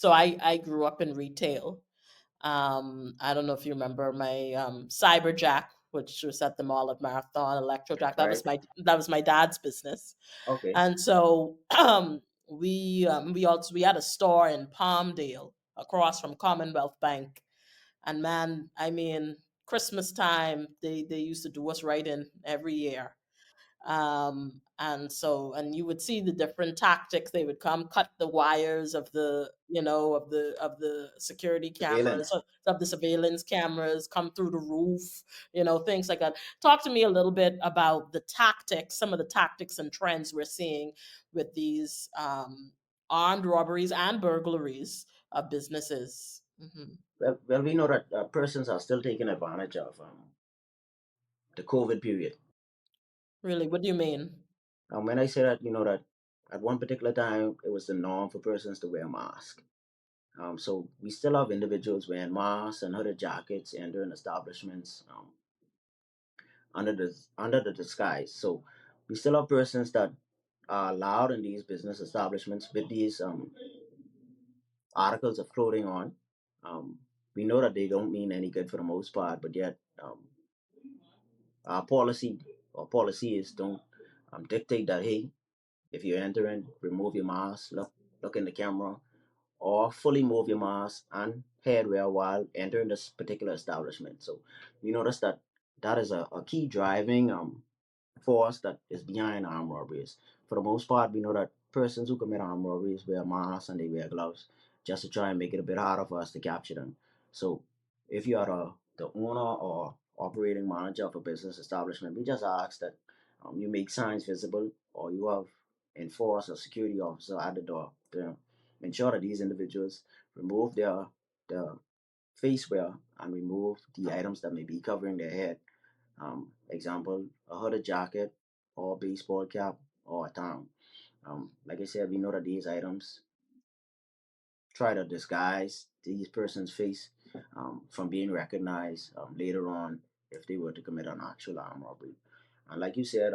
So I grew up in retail. I don't know if you remember my Cyberjack, which was at the Mall of Marathon, Electrojack. Right. That was my dad's business, Okay. and so we had a store in Palmdale across from Commonwealth Bank, and man, I mean, Christmas time they used to do us right in every year. And you would see the different tactics. They would come cut the wires of the security cameras, Surveillance. of the surveillance cameras, come through the roof, things like that. Talk to me a little bit about the tactics, some of the tactics and trends we're seeing with these armed robberies and burglaries of businesses. Well, we know that persons are still taking advantage of the COVID period. Really, what do you mean? When I say that, that at one particular time it was the norm for persons to wear masks. So we still have individuals wearing masks and hooded jackets entering establishments under the disguise. So we still have persons that are allowed in these business establishments with these articles of clothing on. Um, we know that they don't mean any good for the most part, but yet our policies don't dictate that, hey, if you're entering, remove your mask, look in the camera, or fully move your mask and headwear while entering this particular establishment. So we notice that that is a key driving force that is behind armed robberies. For the most part, we know that persons who commit armed robberies wear masks and they wear gloves just to try and make it a bit harder for us to capture them. So if you are the owner or operating manager of a business establishment, we just ask that you make signs visible or you have enforced a security officer at the door to ensure that these individuals remove their face wear and remove the items that may be covering their head. Example, a hooded jacket or baseball cap or a towel. Like I said, we know that these items try to disguise these person's face from being recognized later on if they were to commit an actual armed robbery. And like you said,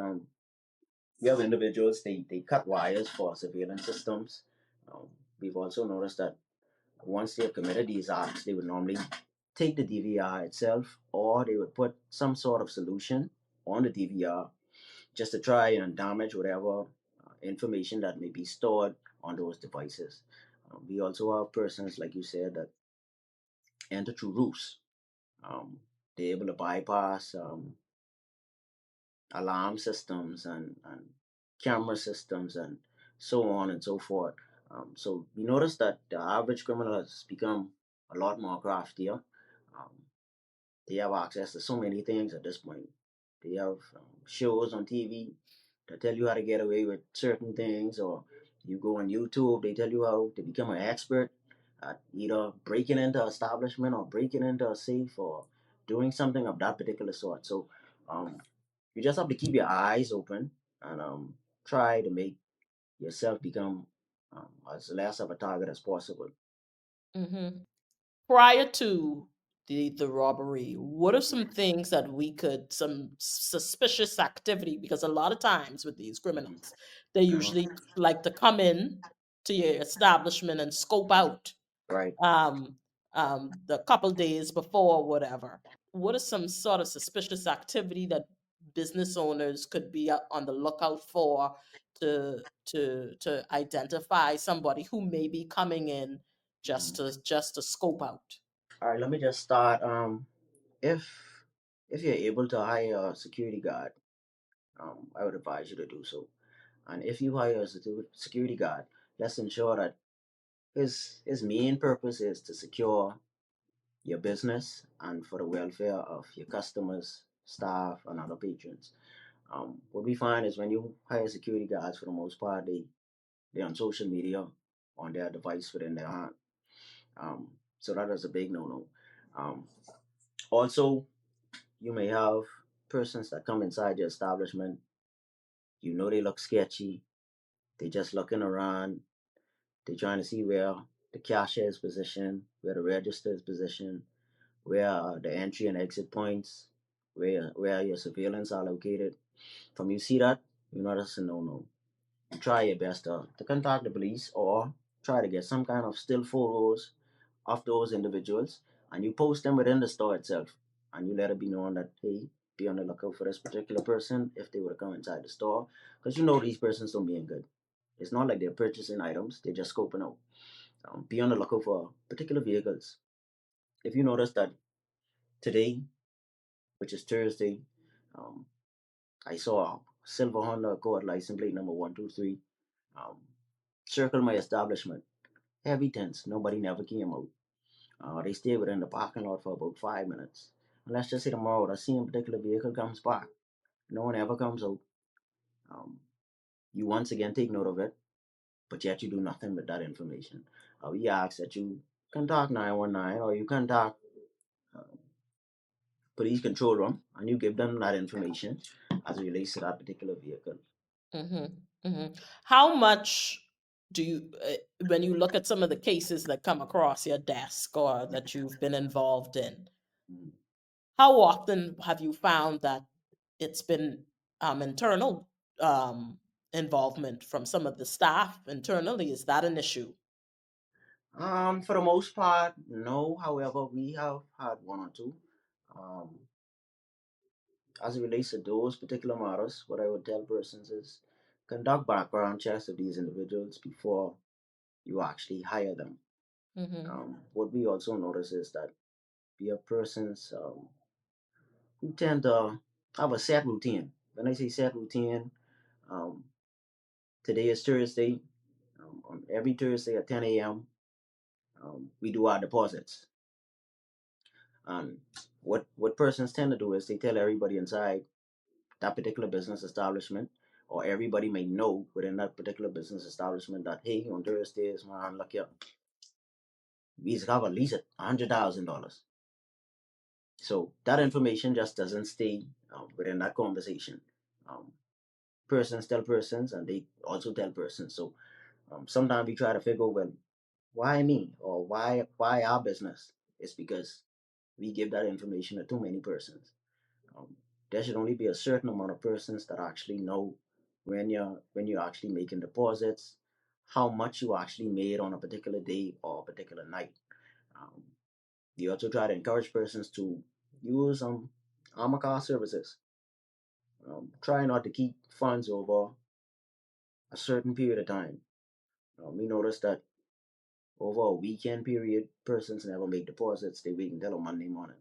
we have individuals, they cut wires for surveillance systems. Um, we've also noticed that once they have committed these acts, they would normally take the DVR itself or they would put some sort of solution on the DVR just to try and damage whatever information that may be stored on those devices. We also have persons, like you said, that enter through roofs. They're able to bypass alarm systems and camera systems and so on and so forth. So we notice that the average criminal has become a lot more craftier. Um, they have access to so many things at this point. They have shows on TV that tell you how to get away with certain things, or you go on YouTube, they tell you how to become an expert at either breaking into an establishment or breaking into a safe or doing something of that particular sort. So um, you just have to keep your eyes open and try to make yourself become as less of a target as possible. Hmm. Prior to the robbery, what are some things that we could some suspicious activity? Because a lot of times with these Mhm. criminals, they usually like to come in to your establishment and scope out Right. um, the couple days before, or whatever. What is some sort of suspicious activity that business owners could be on the lookout for to identify somebody who may be coming in Mhm. just to scope out? All right, let me just start. If if you're able to hire a security guard, I would advise you to do so. And if you hire a security guard, let's ensure that his main purpose is to secure your business and for the welfare of your customers, staff, and other patrons. What we find is when you hire security guards, for the most part, they're on social media on their device within their hand. So that is a big no-no. Um, Also, you may have persons that come inside your establishment. You know they look sketchy. They just looking around. They trying to see where the cashier is positioned, where the register is positioned, where are the entry and exit points, where your surveillance are located. From you see that, you know that's a no-no. You try your best to contact the police or try to get some kind of still photos of those individuals, and you post them within the store itself, and you let it be known that, hey, be on the lookout for this particular person if they were to come inside the store, because you know these persons don't mean good. It's not like they're purchasing items; they're just scoping out. Be on the lookout for particular vehicles. If you notice that today, which is Thursday, um, I saw a silver Honda Accord license plate number 123 um, circle my establishment. Heavy tents. Nobody never came out. They stayed within the parking lot for about 5 minutes. And let's just say tomorrow the same particular vehicle comes back. No one ever comes out. Um, you once again take note of it, but yet you do nothing with that information. We ask that you contact 919 or you contact uh, police control room and you give them that information as it relates to that particular vehicle. Mm-hmm. Mm-hmm. How much do you, when you look at some of the cases that come across your desk or that you've been involved in, Mm. how often have you found that it's been internal involvement from some of the staff internally? Is that an issue? For the most part, no. However, we have had one or two. Um, as it relates to those particular matters, what I would tell persons is conduct background checks of these individuals before you actually hire them. Mm-hmm. What we also notice is that we have persons who tend to have a set routine. When I say set routine, um, today is Thursday. On every Thursday at 10 a.m., we do our deposits. And what persons tend to do is they tell everybody inside that particular business establishment, or everybody may know within that particular business establishment that, hey, on Thursdays, man, look here, we have at least $100,000. So that information just doesn't stay within that conversation. Um, Persons tell persons, and they also tell persons. So sometimes we try to figure, well, why me or why our business? It's because we give that information to too many persons. Um, there should only be a certain amount of persons that actually know when you're actually making deposits, how much you actually made on a particular day or a particular night. Um, we also try to encourage persons to use armor car services. Try not to keep funds over a certain period of time. We noticed that over a weekend period, persons never make deposits. They wait until a Monday morning.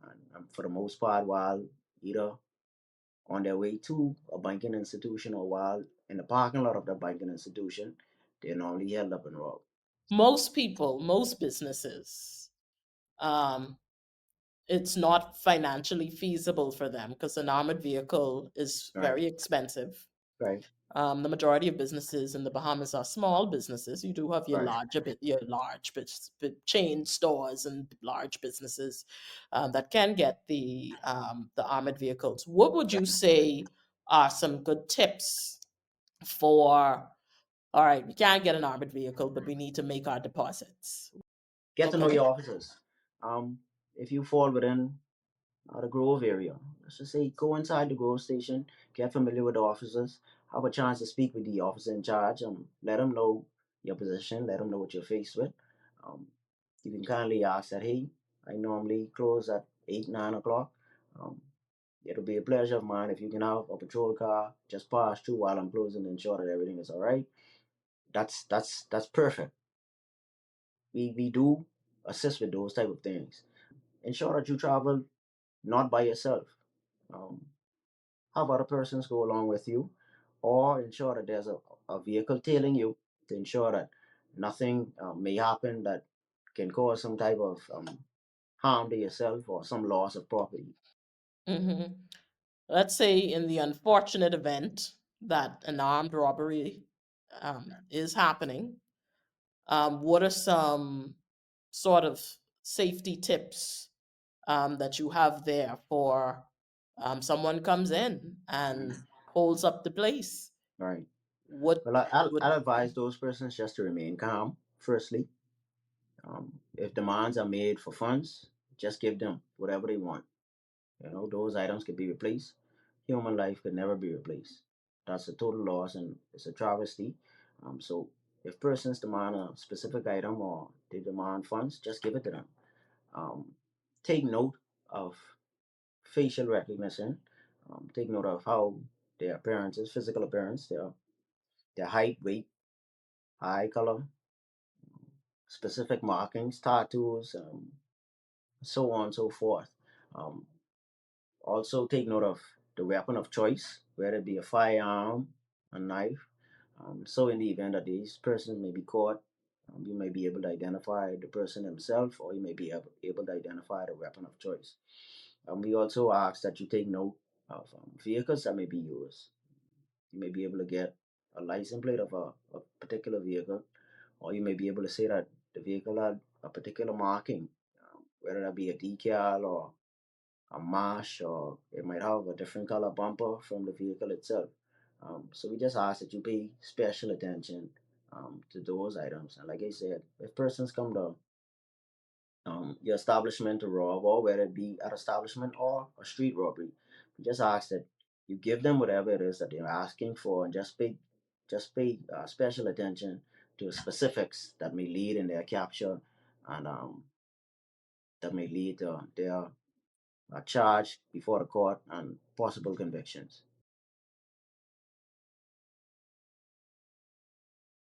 And for the most part, while either on their way to a banking institution or while in the parking lot of the banking institution, they're normally held up and robbed. Most people, most businesses, um, it's not financially feasible for them because an armored vehicle is Right, very expensive. right, The majority of businesses in the Bahamas are small businesses. You do have right. your large chain stores and large businesses that can get the armored vehicles. What would you say are some good tips for? All right, we can't get an armored vehicle, but we need to make our deposits. Get to What know could your officers. If you fall within the Grove area, let's just say go inside the Grove station, get familiar with the officers, have a chance to speak with the officer in charge, let them know your position, let them know what you're faced with. Um, you can kindly ask that, hey, I normally close at 8, 9 o'clock. Um, It'll be a pleasure of mine if you can have a patrol car just pass through while I'm closing to ensure that everything is all right. That's perfect. We do assist with those type of things. Ensure that you travel not by yourself. Um, have other persons go along with you, or ensure that there's a vehicle tailing you to ensure that nothing may happen that can cause some type of harm to yourself or some loss of property. hmm Let's say in the unfortunate event that an armed robbery is happening, what are some sort of safety tips that you have there for someone comes in and holds up the place? All right. What Well, I'll would advise those persons just to remain calm. Firstly, if demands are made for funds, just give them whatever they want. Those items could be replaced. Human life could never be replaced. That's a total loss and it's a travesty. So if persons demand a specific item or they demand funds, just give it to them. Um, take note of facial recognition. Take note of how their appearance is, physical appearance, their height, weight, eye color, specific markings, tattoos, so on and so forth. Um, Also, take note of the weapon of choice, whether it be a firearm, a knife. So, in the event that these persons may be caught, you may be able to identify the person himself, or you may be able to identify the weapon of choice. We also ask that you take note of vehicles that may be used. You may be able to get a license plate of a particular vehicle, or you may be able to say that the vehicle had a particular marking, whether that be a decal or a mash, or it might have a different color bumper from the vehicle itself. So we just ask that you pay special attention to those items. And like I said, if persons come to your establishment to rob, or whether it be at establishment or a street robbery, we just ask that you give them whatever it is that they're asking for, and just pay special attention to specifics that may lead in their capture, and that may lead to their charge before the court and possible convictions.